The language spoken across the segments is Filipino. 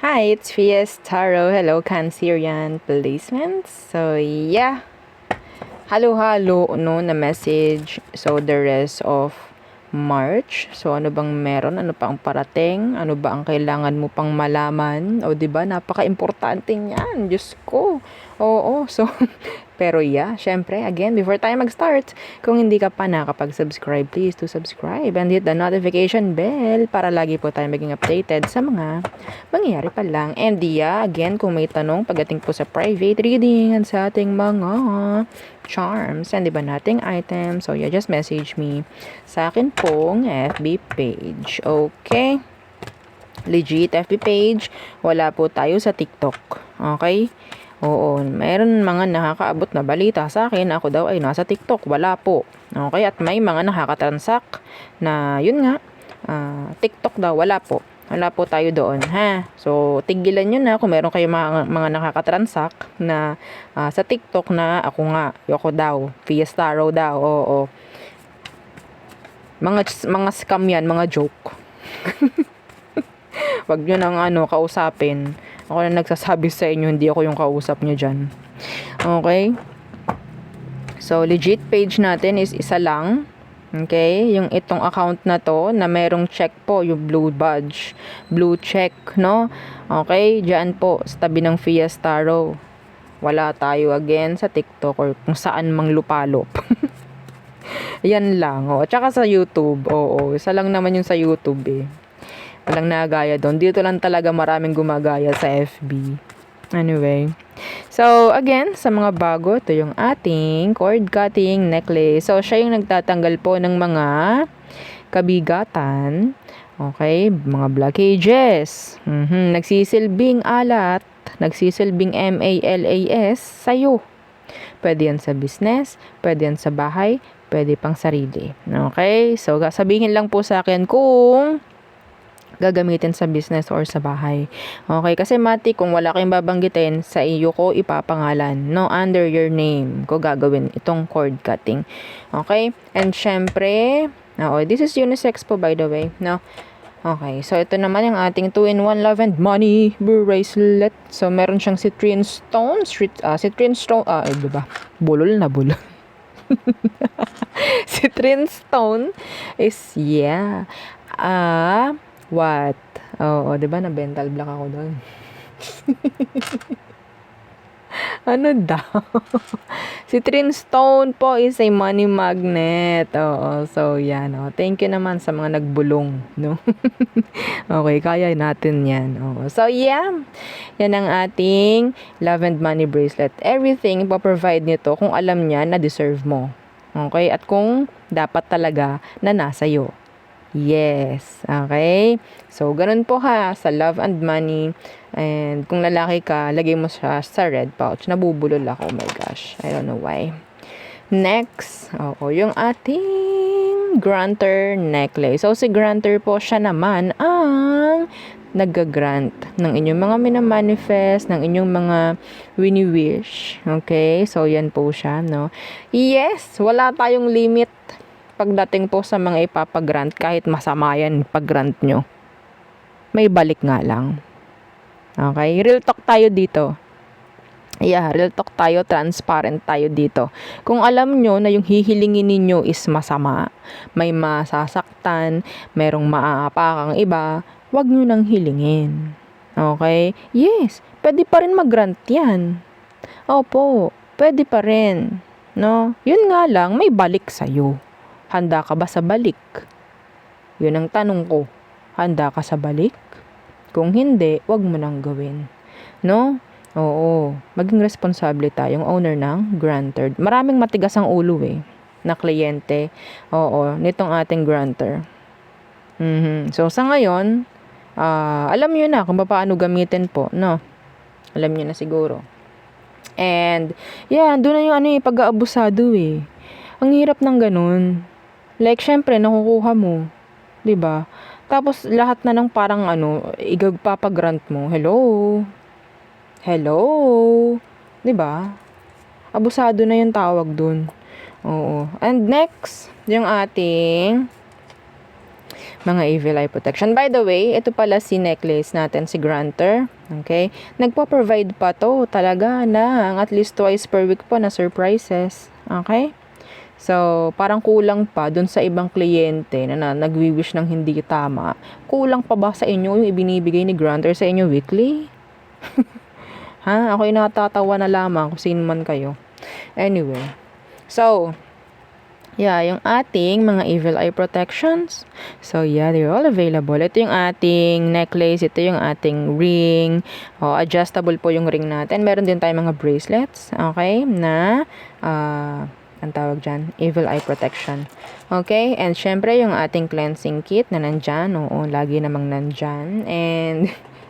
Hi, it's Fies Taro. Hello, Cancerian placements. So, yeah. Halo-halo, no, na message. So, the rest of March. So, ano bang meron? Ano pa ang parating? Ano ba ang kailangan mo pang malaman? O, di ba? Napaka-importante niyan. Diyos ko. Oo. So, pero yeah, syempre, again, before tayo mag-start, kung hindi ka pa nakapag-subscribe, please to subscribe and hit the notification bell para lagi po tayo maging updated sa mga mangyayari pa lang. And yeah, again, kung may tanong pagdating po sa private reading and sa ating mga charms and iba nating items, so yeah, just message me sa akin pong FB page. Okay? Legit FB page. Wala po tayo sa TikTok. Okay? Oo, mayroon mga nakakaabot na balita sa akin, ako daw ay nasa TikTok. Wala po. Okay? At may mga nakakatransact na, yun nga, TikTok daw. Wala po. Wala po tayo doon, ha? So, tigilan nyo na kung meron kayo mga nakakatransact na sa TikTok na ako daw, Fiesta Row daw, oo. Mga scam yan, mga joke. Wag nyo nang kausapin. Ako na nagsasabi sa inyo, hindi ako yung kausap nyo dyan. Okay? So, legit page natin is isa lang. Okay? Yung itong account na to, na merong check po, yung blue badge. Blue check, no? Okay? Diyan po, sa tabi ng Fiesta Row. Wala tayo again sa TikTok or kung saan mang lupalop. Yan lang. Oh. At saka sa YouTube. Oo. Isa lang naman yung sa YouTube eh. Walang nagaya doon. Dito lang talaga maraming gumagaya sa FB. Anyway. So, again, sa mga bago, ito yung ating cord cutting necklace. So, siya yung nagtatanggal po ng mga kabigatan. Okay? Mga blockages. Nagsisilbing alat. Nagsisilbing MALAS sa'yo. Pwede yan sa business. Pwede yan sa bahay. Pwede pang sarili. Okay? So, sabihin lang po sa akin kung gagamitin sa business or sa bahay. Okay? Kasi mati, kung wala kayong babanggitin, sa iyo ko ipapangalan. No, under your name ko gagawin itong cord cutting. Okay? And syempre, this is unisex po by the way. No? Okay, so ito naman yung ating 2-in-1 Love and Money bracelet. So meron siyang citrine stone, diba? Bulol na bulol. Citrine stone is, yeah, what? Oo, diba na mental block ako doon. Ano daw? Citrine stone po is a money magnet. Oo, so yan. Oh. Thank you naman sa mga nagbulong, no? Okay, kaya natin yan. Oo. So yeah, yan ang ating Love and Money bracelet. Everything ipaprovide nito kung alam niya na deserve mo. Okay, at kung dapat talaga na nasa iyo. Yes. Okay? So, ganun po ha sa Love and Money. And kung lalaki ka, lagay mo siya sa red pouch. Nabubulol ako. Oh my gosh. I don't know why. Next. Yung ating granter necklace. So, si granter po siya naman ang nag-grant ng inyong mga minamanifest, ng inyong mga wini-wish. Okay? So, yan po siya, no? Yes! Wala tayong limit pagdating po sa mga ipapagrant, kahit masama yan pag-grant nyo, may balik nga lang. Okay? Real talk tayo dito. Yeah, real talk tayo, transparent tayo dito. Kung alam nyo na yung hihilingin ninyo is masama, may masasaktan, merong maaapakang iba, wag nyo nang hilingin. Okay? Yes, pwede pa rin mag-grant yan. Opo, pwede pa rin. No? Yun nga lang, may balik sa'yo. Handa ka ba sa balik? Yun ang tanong ko. Handa ka sa balik? Kung hindi, wag mo nang gawin. No? Oo. Maging responsable tayong owner ng grantor. Maraming matigas ang ulo na kliyente. Oo. Nitong ating grantor. So, sa ngayon, alam nyo na kung paano gamitin po. No? Alam nyo na siguro. And, yeah, doon na yung pag-aabusado Ang hirap ng ganun. Like, syempre, nakukuha mo. 'Di ba? Tapos, lahat na ng parang igagpapagrant mo. Hello? Hello? 'Di ba? Abusado na yung tawag dun. Oo. And next, yung ating Mga evil eye protection. By the way, ito pala si necklace natin, si Granter. Okay? Nagpo-provide pa to talaga ng at least twice per week po na surprises. Okay? So, parang kulang pa dun sa ibang kliyente na nagwi-wish ng hindi tama. Kulang pa ba sa inyo yung ibinibigay ni Granter sa inyo weekly? Ha? Ako'y natatawa na lamang kung sino man kayo. Anyway. So, yeah, yung ating mga evil eye protections. So, yeah, they're all available. Ito yung ating necklace. Ito yung ating ring. Adjustable po yung ring natin. Meron din tayong mga bracelets. Okay? Na, ang tawag dyan, evil eye protection. Okay? And, syempre, yung ating cleansing kit na nandyan. Oo, lagi namang nandyan. And,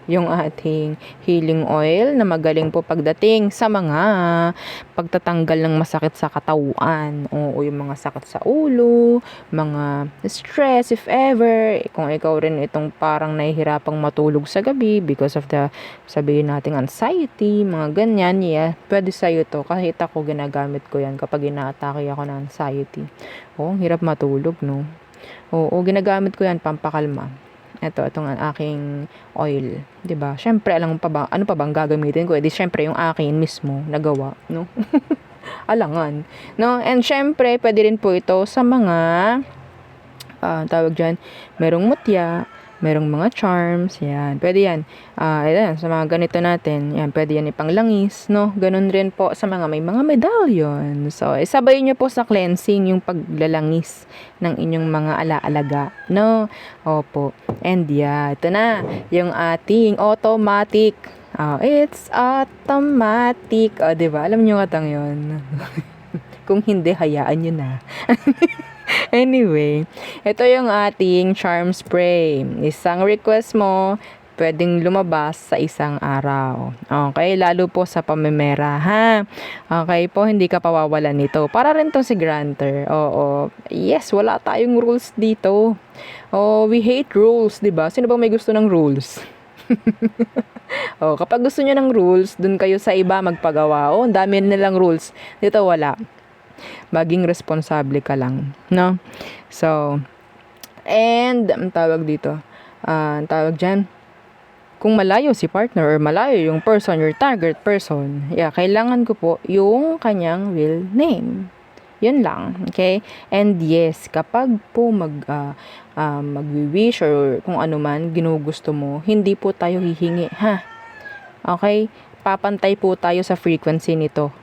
yung ating healing oil na magaling po pagdating sa mga pagtatanggal ng masakit sa katawan. O yung mga sakit sa ulo, mga stress if ever. Kung ikaw rin itong parang nahihirapang matulog sa gabi because of the, sabihin nating anxiety, mga ganyan, yeah, pwede sa'yo to. Kahit ako ginagamit ko yan kapag inaatake ako ng anxiety. Ang hirap matulog, no? Oo, ginagamit ko yan pampakalma. Itong aking oil, 'di ba? Syempre, alam mo pa ba, ano pa bang gagamitin ko? Di syempre yung akin mismo nagawa, no? Alangan, no? And syempre, pwede rin po ito sa mga tawag diyan, merong mutya, merong mga charms, yan. Pwede yan. Ayan, sa mga ganito natin, yan, pwede yan ipanglangis, no? Ganun rin po sa mga may mga medallion. So, isabay nyo po sa cleansing yung paglalangis ng inyong mga alaalaga, no? Opo. And yeah, ito na, yung ating automatic. It's automatic. Diba? Alam nyo katang yun. Kung hindi, hayaan nyo na. Anyway, ito yung ating charm spray. Isang request mo, pwedeng lumabas sa isang araw. Okay, lalo po sa pamemera, ha? Okay po, hindi ka pawawalan nito. Para rin to si Granter. Oo. Yes, wala tayong rules dito. We hate rules, diba? Sino bang may gusto ng rules? Kapag gusto nyo ng rules, dun kayo sa iba magpagawa. Ang dami nilang rules. Dito wala. Maging responsable ka lang, no? So, and ang tawag dito, ang tawag dyan, kung malayo si partner or malayo yung person, your target person, yeah, kailangan ko po yung kanyang real name. Yun lang, okay? And yes, kapag po mag-wish or kung ano man ginugusto mo, hindi po tayo hihingi, ha? Okay? Papantay po tayo sa frequency nito.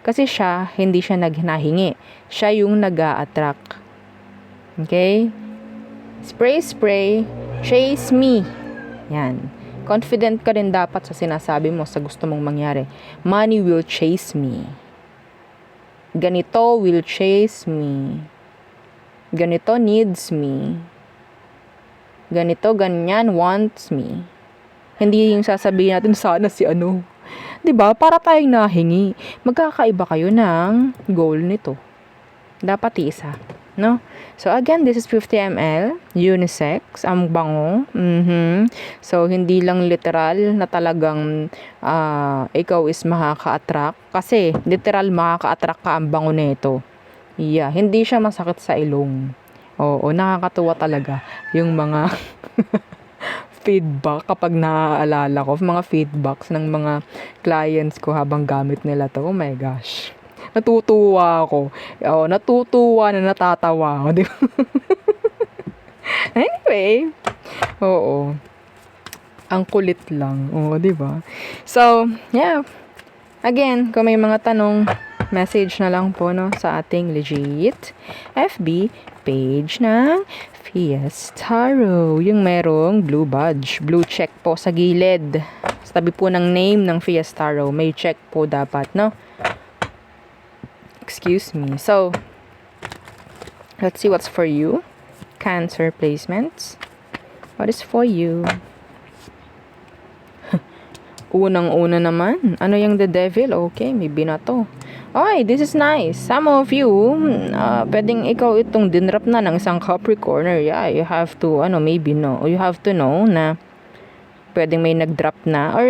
Kasi siya, hindi siya naghinahingi. Siya yung nag-a-attract. Okay? Spray, spray, chase me. Yan. Confident ka rin dapat sa sinasabi mo, sa gusto mong mangyari. Money will chase me. Ganito will chase me. Ganito needs me. Ganito, ganyan wants me. Hindi yung sasabihin natin, sana si ano. 'Di ba? Para tayong nahingi. Magkakaiba kayo ng goal nito. Dapat isa, no? So again, this is 50 ml, unisex, ang bango. So hindi lang literal na talagang ikaw is makaka-attract kasi literal makaka-attract ka ang bango nito. Yeah, hindi siya masakit sa ilong. Oo, nakakatuwa talaga yung mga feedback kapag naaalala ko, mga feedbacks ng mga clients ko habang gamit nila to. Oh my gosh. Natutuwa ako. Natutuwa na natatawa ako. Di ba? Anyway. Oo. Ang kulit lang. Oo, di ba? So, yeah. Again, kung may mga tanong, message na lang po, no, sa ating legit FB page ng Fiestaro. Yung merong blue badge, blue check po sa gilid. Sa tabi po ng name ng Fiestaro, may check po dapat, no? Excuse me. So, let's see what's for you. Cancer placements. What is for you? Unang-una naman. Ano yung the devil? Okay, may binato. Okay, this is nice. Some of you, pwedeng ikaw itong dinrap na ng isang Capricorn. Yeah, you have to, maybe no. You have to know na pwedeng may nag-drop na or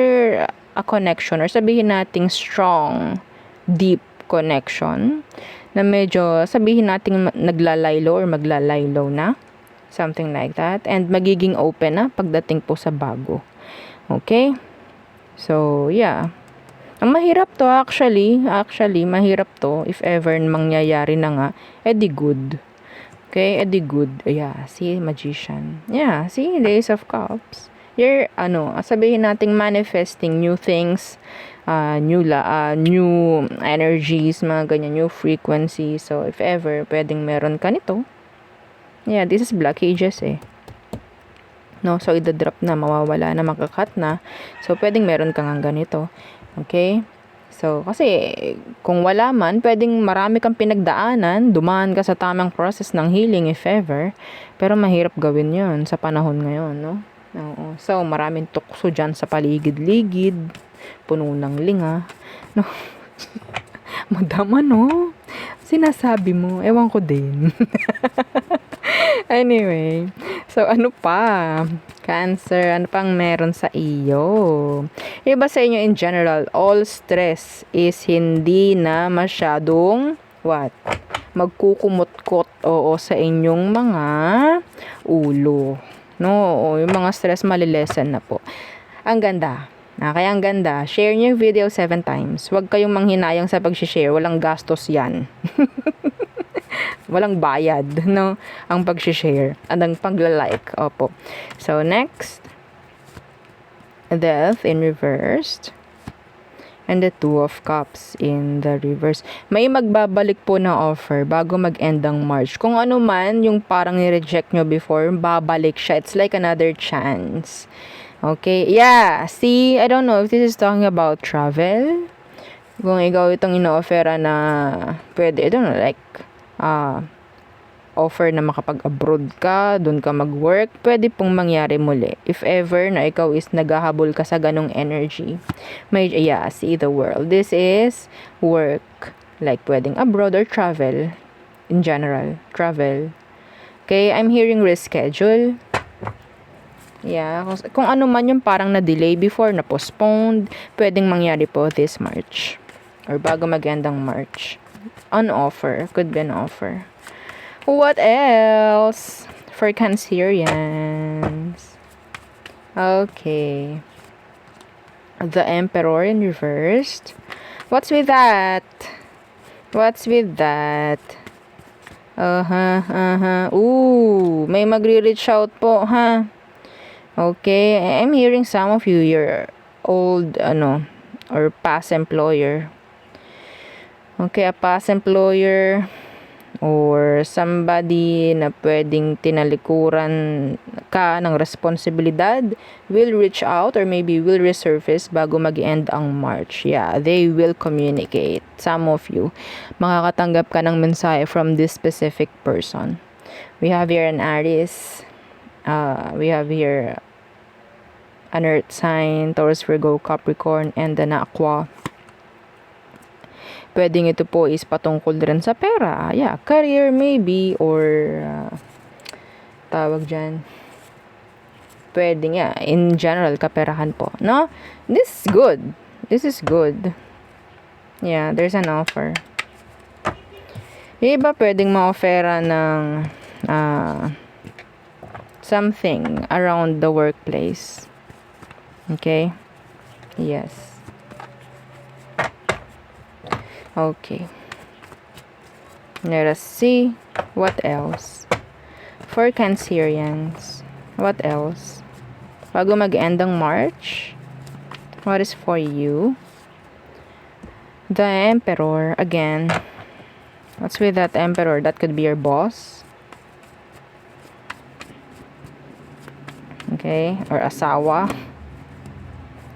a connection or sabihin nating strong, deep connection na medyo sabihin nating naglalaylo or maglalaylo na. Something like that. And magiging open na pagdating po sa bago. Okay? So, yeah. Ang mahirap to actually, mahirap to if ever mangyayari na nga, edi good. Okay, edi good. Yeah, see, magician. Yeah, see, the Ace of Cups. You're, sabihin nating manifesting new things, new energies, mga ganyan, new frequency. So, if ever, pwedeng meron ka nito. Yeah, this is blockages eh. No, so idadrop na, mawawala na, makakat na. So, pwedeng meron kang ganito. Okay? So, kasi, kung wala man, pwedeng marami kang pinagdaanan, dumaan ka sa tamang process ng healing if ever, pero mahirap gawin yon sa panahon ngayon, no? Oo. So, maraming tukso dyan sa paligid-ligid, puno ng linga, no? Madama, no? Sinasabi mo, ewan ko din. Anyway, so ano pa? Cancer, ano pang meron sa iyo? Iba sa inyo in general, all stress is hindi na masyadong magkukumot-kot sa inyong mga ulo. No, yung mga stress malilesen na po. Ang ganda. Kaya ang ganda, share niyo yung video 7 times. Huwag kayong manghinayang sa pag-share, walang gastos yan. Walang bayad, no? Ang pag-share at ang pagla-like. Opo. So, next. Death in reversed. And the Two of Cups in the reverse. May magbabalik po na offer bago mag-end ang March. Kung ano man, yung parang ni-reject nyo before, babalik siya. It's like another chance. Okay? Yeah. See, I don't know if this is talking about travel. Kung ikaw itong ino-offera na pwede, I don't know, like, offer na makapag-abroad ka, doon ka mag-work, pwede pong mangyari muli. If ever na ikaw is naghahabol ka sa ganong energy. See the world. This is work. Like pwedeng abroad or travel. In general, travel. Okay, I'm hearing reschedule. Yeah, kung ano man yung parang na-delay before, na-postponed, pwedeng mangyari po this March. Or bago mag-end ang March. An offer. Could be an offer. What else? For Cancerians. Okay. The Emperor in reversed. What's with that? Ooh, may magre-reach out po, ha? Okay, I'm hearing some of you, your old, or past employer. Okay, a past employer or somebody na pwedeng tinalikuran ka ng responsibilidad will reach out or maybe will resurface bago mag-end ang March. Yeah, they will communicate. Some of you, makakatanggap ka ng mensahe from this specific person. We have here an Aries. We have here an Earth sign, Taurus, Virgo, Capricorn, and an Aqua. Pwedeng ito po is patungkol rin sa pera. Yeah, career maybe or tawag dyan. Pwedeng, in general, kaperahan po. No? This is good. Yeah, there's an offer. Yung iba pwedeng ma-offera ng something around the workplace. Okay? Yes. Okay. Let us see. What else? For Cancerians. What else? Bago mag-end ang March. What is for you? The Emperor. Again. What's with that Emperor? That could be your boss. Okay. Or asawa.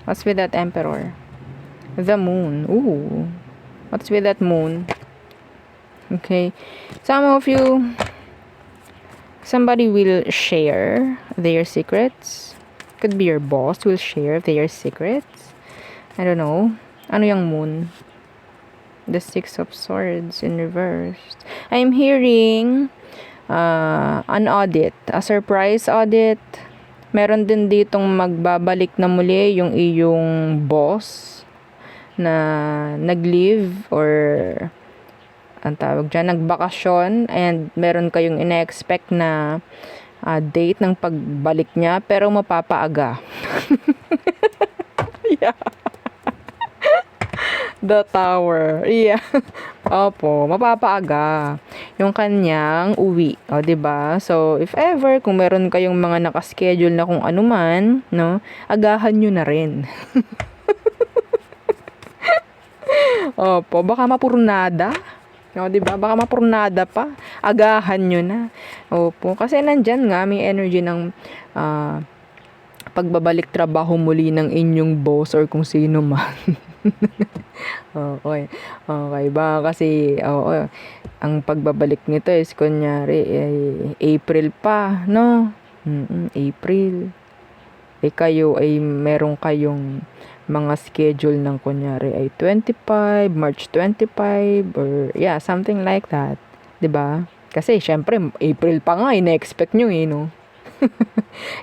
What's with that Emperor? The Moon. Ooh. What's with that Moon? Okay. Some of you, somebody will share their secrets. Could be your boss will share their secrets. I don't know. Ano yung Moon? The Six of Swords in reverse. I'm hearing an audit. A surprise audit. Meron din ditong magbabalik na muli yung iyong boss na nag-leave or ang tawag dyan, nagbakasyon and meron kayong ina-expect na date ng pagbalik niya, pero mapapaaga. Yeah. The Tower. Yeah. Opo, mapapaaga yung kanyang uwi. O, 'di ba? So, if ever kung meron kayong mga naka-schedule na kung ano man, no, agahan nyo na rin. Opo, baka mapurnada. No, 'di ba? Baka mapurnada pa. Agahan nyo na. Opo, kasi nandyan nga may energy ng pagbabalik trabaho muli ng inyong boss or kung sino man. Okay. Okay ba? Kasi, ang pagbabalik nito is kunyari, April pa, no? April. Kayo ay meron kayong mga schedule ng kunyari ay 25, March 25, or yeah, something like that. 'Di ba? Kasi, syempre, April pa nga, ina-expect nyo no?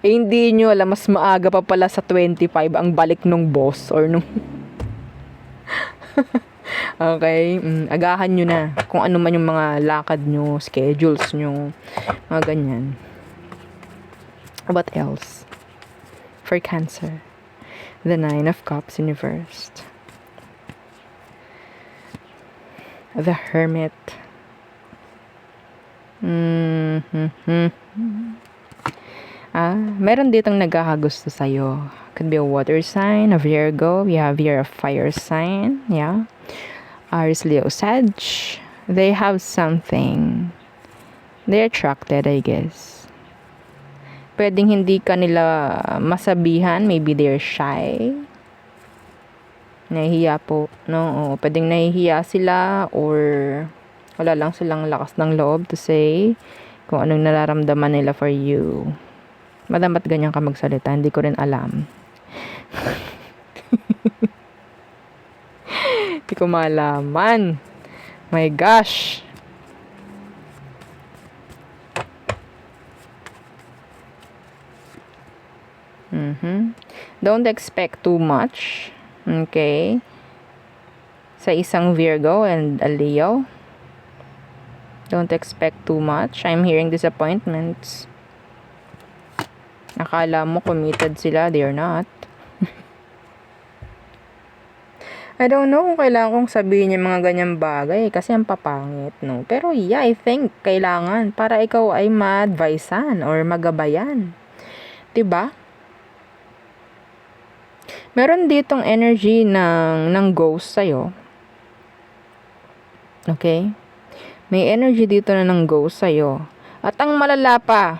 Hindi nyo alam, mas maaga pa pala sa 25 ang balik nung boss or nung okay, agahan nyo na kung ano man yung mga lakad nyo, schedules nyo, mga ganyan. What else? For Cancer, the Nine of Cups in reversed, the Hermit. Meron ditong nagkakagusto sa'yo. Could be a water sign, a Virgo. We have here a fire sign. Yeah. Aries, Leo, Sag. They have something. They're attracted, I guess. Pwedeng hindi ka nila masabihan. Maybe they're shy. Nahihiya po. No? Pwedeng nahihiya sila or wala lang silang lakas ng loob to say kung anong nararamdaman nila for you. Madam, ba't ganyan ka magsalita? Hindi ko rin alam. Hindi ko malaman. My gosh. Don't expect too much. Okay. Sa isang Virgo and a Leo. Don't expect too much. I'm hearing disappointments. Akala mo committed sila, they're not. I don't know kung kailangan kong sabihin yung mga ganyang bagay kasi ang papangit, no? Pero yeah, I think kailangan para ikaw ay ma-advisean or magabayan. 'Di ba? Meron ditong energy ng ghost sa'yo. Okay? May energy dito na ng ghost sa'yo. At ang malala pa,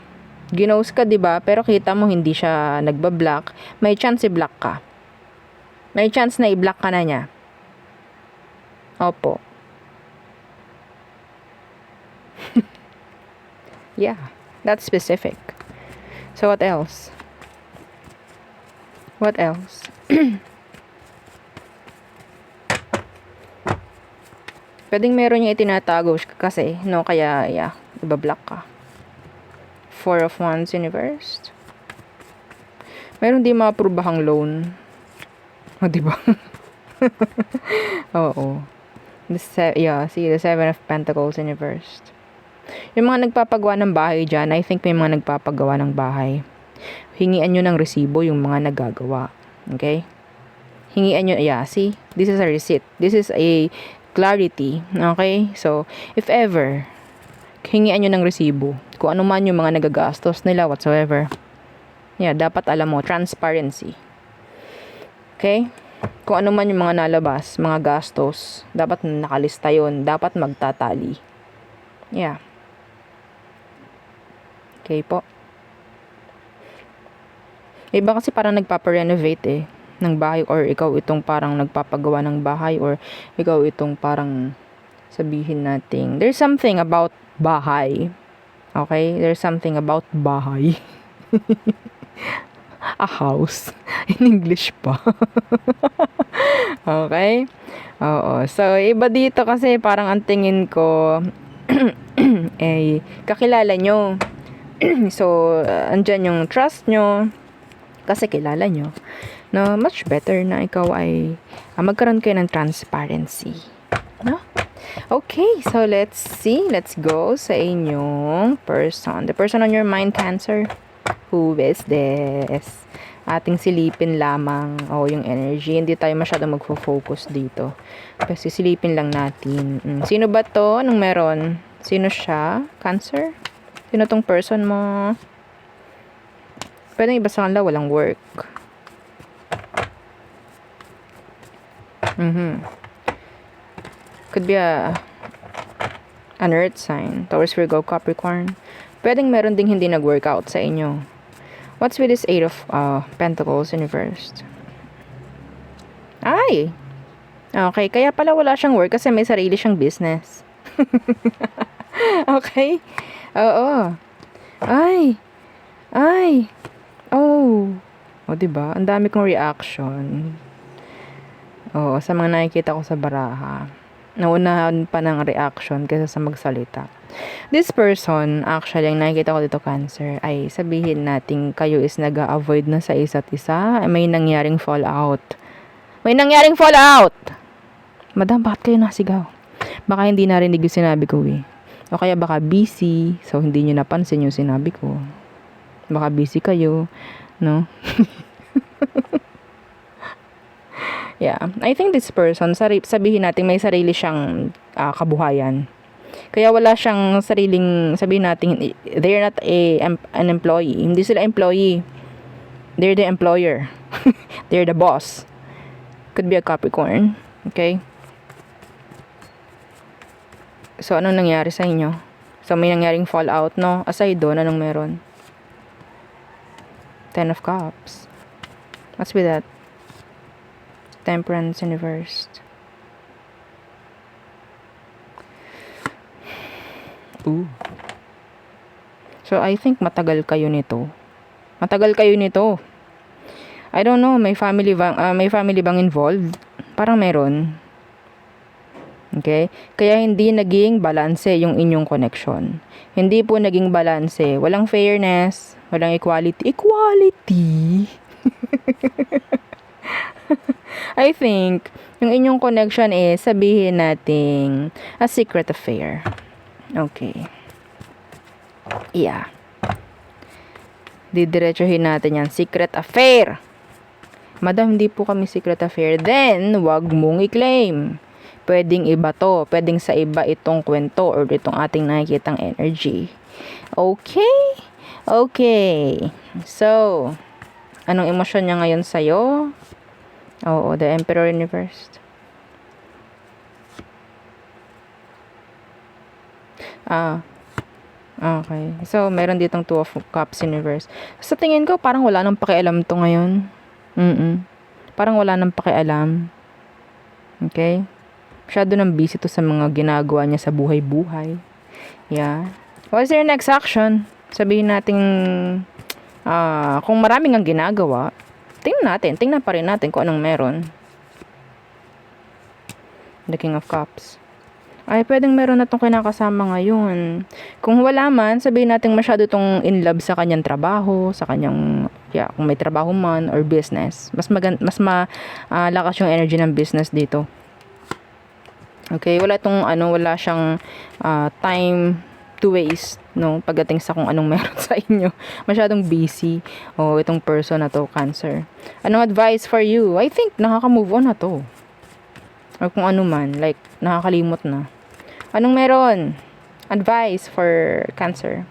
ginose ka, 'di ba? Pero kita mo hindi siya nagba-block. May chance i-block ka. May chance na i-block ka na niya. Opo. Yeah, that's specific. So what else? What else? Pwedeng meron niya itinatago kasi, no? Kaya, yeah, iba-block ka. Four of Wands in reversed. Meron di maaprubahang loan. O, diba? Oo. Yeah, see, the Seven of Pentacles in reversed. Yung mga nagpapagawa ng bahay dyan, I think may mga nagpapagawa ng bahay. Hingian nyo ng resibo yung mga nagagawa. Okay? Hingian nyo, yeah, see? This is a receipt. This is a clarity. Okay? So, if ever, hingian nyo ng resibo. Kung ano man yung mga nagagastos nila, whatsoever. Yeah, dapat alam mo, transparency. Okay? Kung ano man yung mga nalabas, mga gastos, dapat nakalista yun. Dapat magtatali. Yeah. Okay po. Iba kasi parang nagpaparenovate ng bahay, or ikaw itong parang nagpapagawa ng bahay, or ikaw itong parang sabihin natin, there's something about bahay. Okay? There's something about bahay. A house. In English pa. Okay? Oo. So, iba dito kasi parang ang tingin ko kakilala nyo. So, andyan yung trust nyo. Kasi kilala nyo. No, much better na ikaw ay magkaroon kayo ng transparency. No? Okay, so let's see. Let's go sa inyong person. The person on your mind, Cancer. Who is this? Ating silipin lamang yung energy. Hindi tayo masyadong magfo-focus dito. Kasi silipin lang natin. Sino ba to? Anong meron? Sino siya? Cancer? Sino tong person mo? Pwede iba sa kanila, walang work. Could be an earth sign. Taurus, Virgo, Capricorn. Pwedeng meron ding hindi nag-workout sa inyo. What's with this 8 of Pentacles in reverse? Ay! Okay, kaya pala wala siyang work kasi may sarili siyang business. Okay? Oo. Ay! Ay! Oh! O, diba? Ang dami kong reaction. Oo, sa mga nakikita ko sa baraha. Naunahan pa ng reaction kaysa sa magsalita. This person, actually, ang nakikita ko dito, Cancer, ay sabihin natin kayo is nag-a-avoid na sa isa't isa. May nangyaring fallout. May nangyaring fallout! Madam, bakit kayo nasigaw? Baka hindi narinig yung sinabi ko eh. O kaya baka busy, so hindi nyo napansin yung sinabi ko. Baka busy kayo, no? Yeah, I think this person, sabihin natin may sarili siyang kabuhayan. Kaya wala siyang sariling, sabihin natin, they're not an employee. Hindi sila employee. They're the employer. They're the boss. Could be a Capricorn. Okay? So, anong nangyari sa inyo? So, may nangyaring fallout, no? Aside doon, anong meron? 10 of Cups. What's with that? Temperance in reverse. Ooh. So, I think matagal kayo nito. Matagal kayo nito. I don't know, may family bang involved? Parang meron. Okay? Kaya hindi naging balanse yung inyong connection. Hindi po naging balanse. Walang fairness. Walang equality. Equality? I think, yung inyong connection is, sabihin nating, a secret affair. Okay. Yeah. Didiretsuhin natin yan. Secret affair. Madam, hindi po kami secret affair. Then, wag mong i-claim. Pwedeng iba to. Pwedeng sa iba itong kwento or itong ating nakikitang energy. Okay? Okay. So, anong emosyon niya ngayon sa'yo? Oo, the Emperor in reverse. Okay. So, meron ditong 2 of Cups in reverse. Sa tingin ko, parang wala nang pakialam to ngayon. Parang wala nang pakialam. Okay? Masyado nang busy to sa mga ginagawa niya sa buhay-buhay. Yeah. What is your next action? Sabihin natin, kung maraming ang ginagawa, tingnan pa rin natin kung anong meron. The King of Cups. Ay, pwedeng meron na itong kinakasama ngayon. Kung wala man, sabihin natin masyado itong in love sa kanyang trabaho, sa kanyang, kung may trabaho man or business. Mas malakas yung energy ng business dito. Okay, wala siyang time to waste, no, pagdating sa kung anong meron sa inyo. Masyadong busy itong person na to, Cancer. Anong advice for you? I think nakaka-move on na to. Or kung ano man, like nakakalimot na. Anong meron? Advice for Cancer.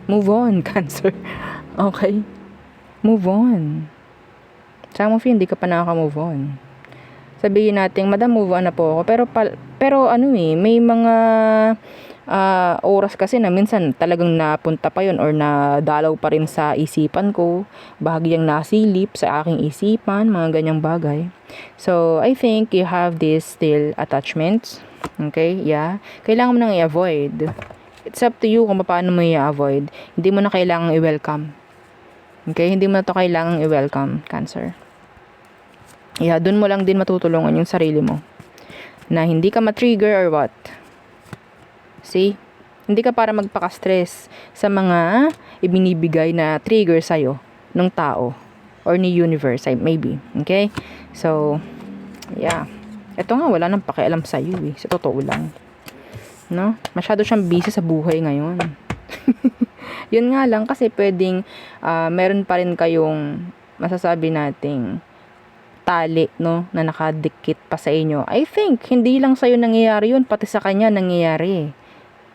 Move on, Cancer. Okay. Move on. Some of you, hindi ka pa nakaka-move on. Sabihin natin, Madam, move on na po ako. Pero may mga oras kasi na minsan talagang napunta pa yun or nadalaw pa rin sa isipan ko. Bahagyang nasilip sa aking isipan, mga ganyang bagay. So, I think you have this still attachments. Okay, yeah. Kailangan mo nang i-avoid. It's up to you kung paano mo i-avoid. Hindi mo na kailangang i-welcome. Okay, hindi mo na to kailangang i-welcome, Cancer. Yeah, dun mo lang din matutulungan yung sarili mo. Na hindi ka ma-trigger or what. See? Hindi ka para magpaka-stress sa mga ibinibigay na trigger sa'yo ng tao or ni universe, maybe. Okay? So, yeah. Ito nga, wala nang pakialam sa'yo eh. Sa totoo lang. No? Masyado siyang busy sa buhay ngayon. Yun nga lang kasi pwedeng meron pa rin kayong masasabi nating tali, no, na nakadikit pa sa inyo. I think hindi lang sa'yo nangyayari yun, pati sa kanya nangyayari.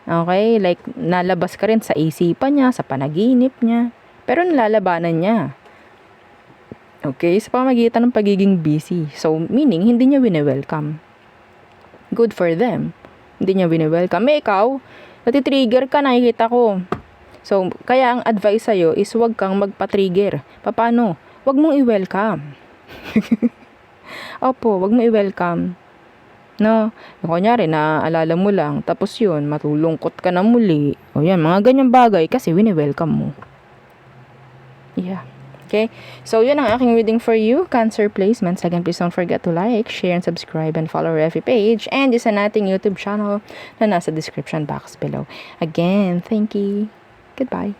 Okay? Like nalabas ka rin sa isipan niya, sa panaginip niya, pero nalalabanan niya. Okay? Sa pamamagitan ng pagiging busy. So meaning hindi niya wini-welcome. Good for them. Hindi niya wini-welcome. Ikaw, natitrigger ka, nakikita ko. So, kaya ang advice sa'yo is huwag kang magpa-trigger. Paano? Huwag mong i-welcome. Opo, huwag mo i-welcome. No? Kunyari, naaalala mo lang, tapos yun, matulungkot ka na muli. O yan, mga ganyang bagay kasi wini-welcome mo. Yeah. Okay? So, yun ang aking reading for you. Cancer placements. Again, please don't forget to like, share, and subscribe, and follow our FB page. And isa nating YouTube channel na nasa description box below. Again, thank you. Goodbye.